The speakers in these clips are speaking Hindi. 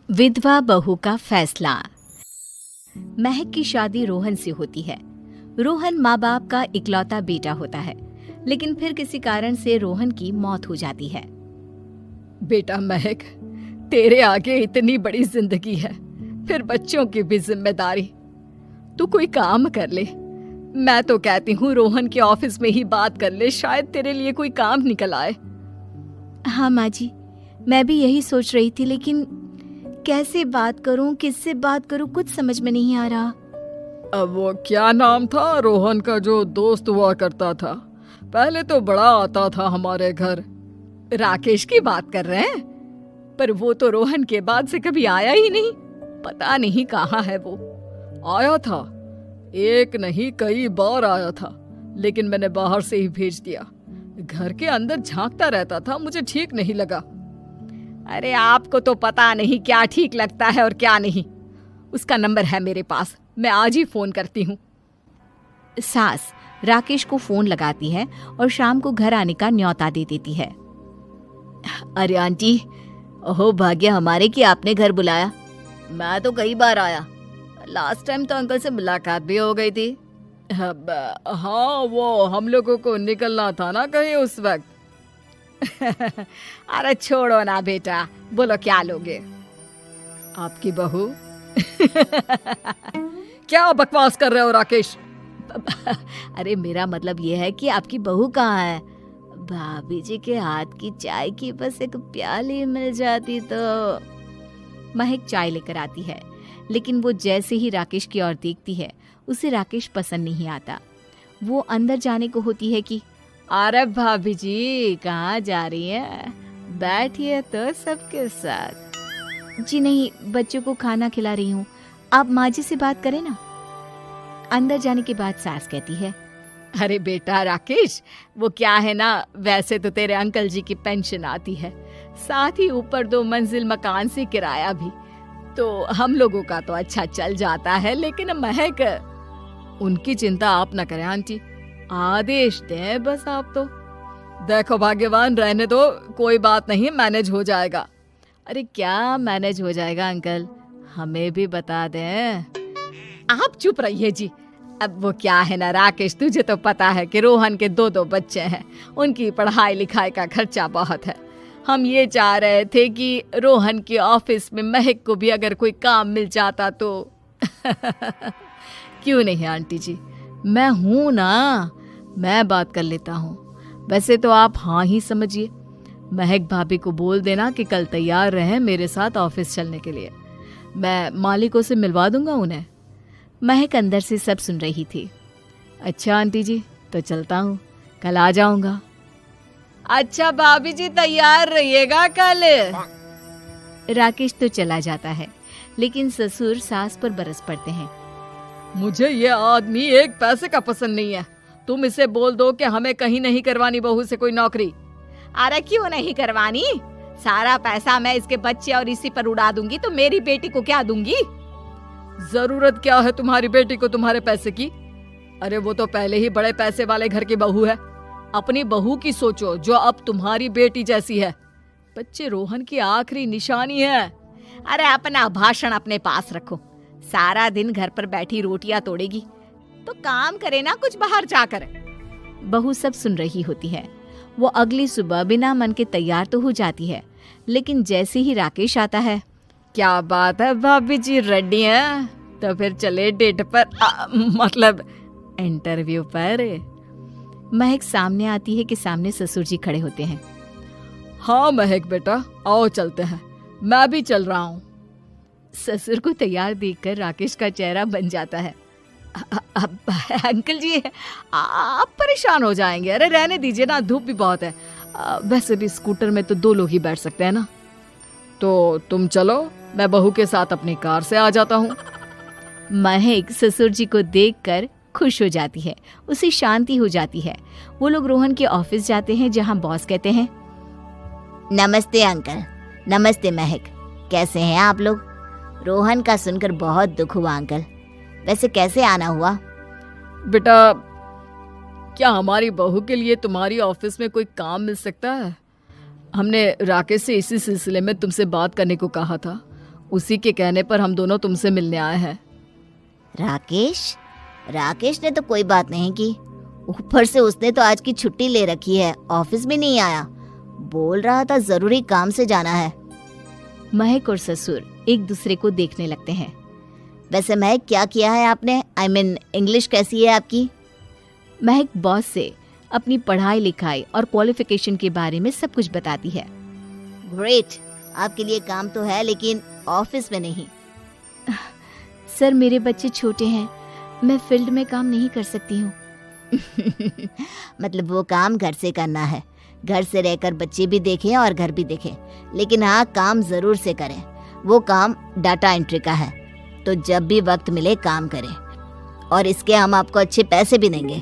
विधवा बहू का फैसला। महक की शादी रोहन से होती है। रोहन माँ बाप का इकलौता बेटा होता है, लेकिन फिर किसी कारण से रोहन की मौत हो जाती है। बेटा महक, तेरे आगे इतनी बड़ी जिंदगी है, फिर बच्चों की भी जिम्मेदारी। तू कोई काम कर ले। मैं तो कहती हूँ रोहन के ऑफिस में ही बात कर ले, शायद तेरे लिए कोई काम निकल आए। हाँ माँ जी, मैं भी यही सोच रही थी, लेकिन कैसे बात करूं, किससे बात करूं, कुछ समझ में नहीं आ रहा। अब वो क्या नाम था रोहन का जो दोस्त हुआ करता था, पहले तो बड़ा आता था हमारे घर। राकेश की बात कर रहे हैं? पर वो तो रोहन के बाद से कभी आया ही नहीं, पता नहीं कहाँ है वो। आया था, एक नहीं कई बार आया था, लेकिन मैंने बाहर से ही भेज दिया। घर के अंदर झांकता रहता था, मुझे ठीक नहीं लगा। अरे आपको तो पता नहीं क्या ठीक लगता है और क्या नहीं। उसका नंबर है मेरे पास, मैं आज ही फोन करती हूँ। सास राकेश को फोन लगाती है और शाम को घर आने का न्योता दे देती है। अरे आंटी, ओहो भाग्य हमारे कि आपने घर बुलाया। मैं तो कई बार आया, लास्ट टाइम तो अंकल से मुलाकात भी हो गई थी। हाँ, वो हम लोगों को निकलना था ना कहीं उस वक्त। अरे छोड़ो ना बेटा, बोलो क्या लोगे? आपकी बहू। क्या बकवास कर रहे हो राकेश? अरे मेरा मतलब ये है कि आपकी बहू कहाँ है? भाभी जी के हाथ की चाय की बस एक प्याली मिल जाती तो। महक चाय लेकर आती है, लेकिन वो जैसे ही राकेश की ओर देखती है, उसे राकेश पसंद नहीं आता। वो अंदर जाने को होती है कि अरे भाभी जी कहाँ जा रही हैं? बैठिए तो सबके साथ। जी नहीं, बच्चों को खाना खिला रही हूँ, आप माँ जी से बात करें ना। अंदर जाने के बाद सास कहती है, अरे बेटा राकेश, वो क्या है ना, वैसे तो तेरे अंकल जी की पेंशन आती है, साथ ही ऊपर 2 मंजिल मकान से किराया भी, तो हम लोगों का तो अच्छा चल जाता है। लेकिन महक, उनकी चिंता आप न करें आंटी, आदेश दें बस आप तो। देखो भाग्यवान, रहने दो, कोई बात नहीं, मैनेज हो जाएगा। अरे क्या मैनेज हो जाएगा अंकल, हमें भी बता दें। आप चुप रहिए जी। अब वो क्या है ना राकेश, तुझे तो पता है कि रोहन के 2 बच्चे हैं, उनकी पढ़ाई लिखाई का खर्चा बहुत है। हम ये चाह रहे थे कि रोहन के ऑफिस में महक को भी अगर कोई काम मिल जाता तो। क्यों नहीं आंटी जी, मैं हूं ना, मैं बात कर लेता हूँ। वैसे तो आप हाँ ही समझिए। महक भाभी को बोल देना कि कल तैयार रहें मेरे साथ ऑफिस चलने के लिए, मैं मालिकों से मिलवा दूंगा उन्हें। महक अंदर से सब सुन रही थी। अच्छा आंटी जी, तो चलता हूँ, कल आ जाऊंगा। अच्छा भाभी जी, तैयार रहिएगा कल। राकेश तो चला जाता है, लेकिन ससुर सास पर बरस पड़ते हैं। मुझे ये आदमी एक पैसे का पसंद नहीं है। तुम इसे बोल दो कि हमें कहीं नहीं करवानी बहू से कोई नौकरी। अरे क्यों नहीं करवानी? सारा पैसा मैं इसके बच्चे और इसी पर उड़ा दूंगी, तो मेरी बेटी को क्या दूंगी? जरूरत क्या है तुम्हारी बेटी को तुम्हारे पैसे की? अरे वो तो पहले ही बड़े पैसे वाले घर की बहू है। अपनी बहू की सोचो जो अब तुम्हारी बेटी जैसी है। बच्चे रोहन की आखिरी निशानी है। अरे अपना भाषण अपने पास रखो। सारा दिन घर पर बैठी रोटियां तोड़ेगी, तो काम करे ना कुछ बाहर जाकर। बहू सब सुन रही होती है। वो अगली सुबह बिना मन के तैयार तो हो जाती है, लेकिन जैसे ही राकेश आता है, क्या बात है भाभी जी, रेडी हैं? तो फिर चले डेट पर, मतलब इंटरव्यू पर। महक सामने आती है कि सामने ससुर जी खड़े होते हैं। हाँ महक बेटा, आओ चलते हैं, मैं भी चल रहा हूँ। ससुर को तैयार देखकर राकेश का चेहरा बन जाता है। अब अंकल जी, आप परेशान हो जाएंगे। अरे रहने दीजिए ना, धूप भी बहुत है। वैसे भी स्कूटर में तो 2 लोग ही बैठ सकते हैं ना। तो तुम चलो, मैं बहू के साथ अपनी कार से आ जाता हूँ। महक ससुर जी को देखकर खुश हो जाती है, उसे शांति हो जाती है। वो लोग रोहन के ऑफिस जाते हैं, जहाँ बॉस कहते हैं, नमस्ते अंकल। नमस्ते महक, कैसे हैं आप लोग? रोहन का सुनकर बहुत दुख हुआ अंकल, वैसे कैसे आना हुआ? बेटा, क्या हमारी बहू के लिए तुम्हारी ऑफिस में कोई काम मिल सकता है? हमने राकेश से इसी सिलसिले में तुमसे बात करने को कहा था। उसी के कहने पर हम दोनों तुमसे मिलने आए हैं। राकेश ने तो कोई बात नहीं की, ऊपर से उसने तो आज की छुट्टी ले रखी है, ऑफिस भी नहीं आया। बोल रहा था जरूरी काम से जाना है। महक और ससुर एक दूसरे को देखने लगते हैं। वैसे महक, क्या किया है आपने? इंग्लिश कैसी है आपकी? महक बॉस से अपनी पढ़ाई लिखाई और क्वालिफिकेशन के बारे में सब कुछ बताती है। ग्रेट, आपके लिए काम तो है लेकिन ऑफिस में नहीं। सर, मेरे बच्चे छोटे हैं, मैं फील्ड में काम नहीं कर सकती हूँ। मतलब वो काम घर से करना है, घर से रहकर बच्चे भी देखें और घर भी देखें, लेकिन हाँ, काम जरूर से करें। वो काम डाटा एंट्री का है, तो जब भी वक्त मिले काम करें, और इसके हम आपको अच्छे पैसे भी देंगे।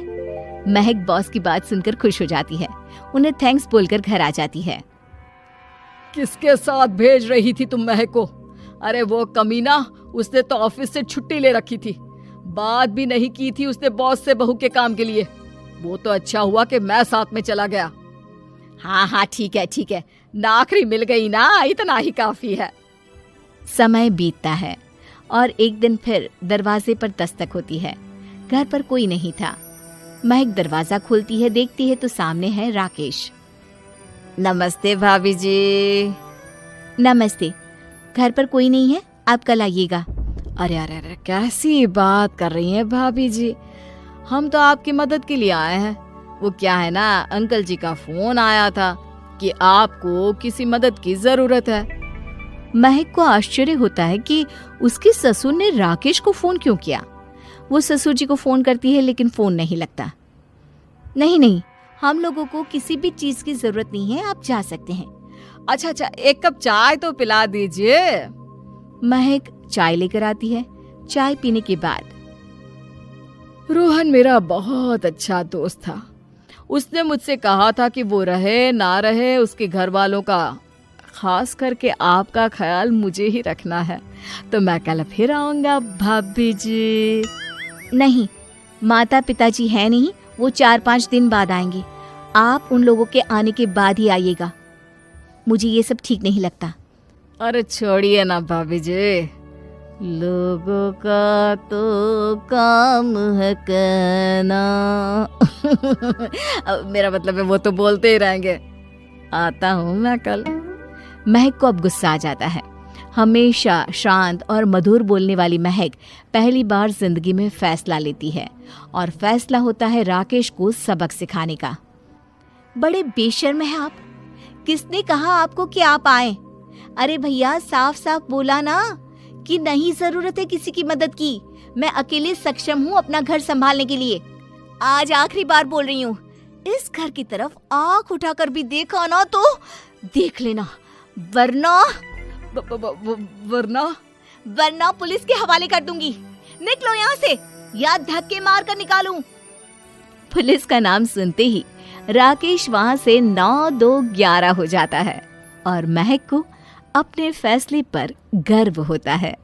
महक बॉस की बात सुनकर खुश हो जाती है, उन्हें थैंक्स बोलकर घर आ जाती है। किसके साथ भेज रही थी तुम महक को? अरे वो कमीना, उसने तो ऑफिस से छुट्टी ले रखी थी, बात भी नहीं की थी उसने बॉस से बहू के काम के लिए। वो तो अच्छा हुआ कि मैं साथ में चला गया। हाँ, ठीक है, नौकरी मिल गई ना, इतना ही काफी है। समय बीतता है और एक दिन फिर दरवाजे पर दस्तक होती है। घर पर कोई नहीं था। महक दरवाजा खोलती है, देखती है तो सामने है राकेश। नमस्ते भाभी जी। नमस्ते, घर पर कोई नहीं है, आप कल आइएगा। अरे कैसी बात कर रही हैं भाभी जी, हम तो आपकी मदद के लिए आए हैं। वो क्या है ना, अंकल जी का फोन आया था कि आपको किसी मदद की जरूरत है। महक को आश्चर्य होता है कि उसके ससुर ने राकेश को फोन क्यों किया। वो ससुर जी को फोन करती है लेकिन फोन नहीं लगता। नहीं, हम लोगों को किसी भी चीज की जरूरत नहीं है, आप जा सकते हैं। अच्छा, एक कप चाय तो पिला दीजिए। महक चाय लेकर आती है। चाय पीने के बाद, रोहन मेरा बहुत अच्छा दोस्त था, उसने मुझसे कहा था कि वो रहे ना रहे, उसके घर वालों का, खास करके आपका ख्याल मुझे ही रखना है, तो मैं कल फिर आऊंगा भाभी जी। नहीं, माता पिताजी है नहीं, वो 4-5 दिन बाद आएंगे। आप उन लोगों के आने के बाद ही आइएगा, मुझे ये सब ठीक नहीं लगता। अरे छोड़िए ना भाभी जी, लोगों का तो काम है कहना। मेरा मतलब है वो तो बोलते ही रहेंगे। आता हूँ मैं कल। महक को अब गुस्सा आ जाता है। हमेशा शांत और मधुर बोलने वाली महक पहली बार जिंदगी में फैसला लेती है, और फैसला होता है राकेश को सबक सिखाने का। बड़े बेशर्म हैं आप, किसने कहा आपको कि आप आए? अरे भैया, साफ साफ बोला ना कि नहीं जरूरत है किसी की मदद की, मैं अकेले सक्षम हूँ अपना घर संभालने के लिए। आज आखिरी बार बोल रही हूँ, इस घर की तरफ आंख उठाकर भी देखा ना तो देख लेना, वरना पुलिस के हवाले कर दूंगी। निकलो यहाँ से, या धक्के मार कर निकालूं। पुलिस का नाम सुनते ही राकेश वहां से 9-2-11 हो जाता है, और महक को अपने फैसले पर गर्व होता है।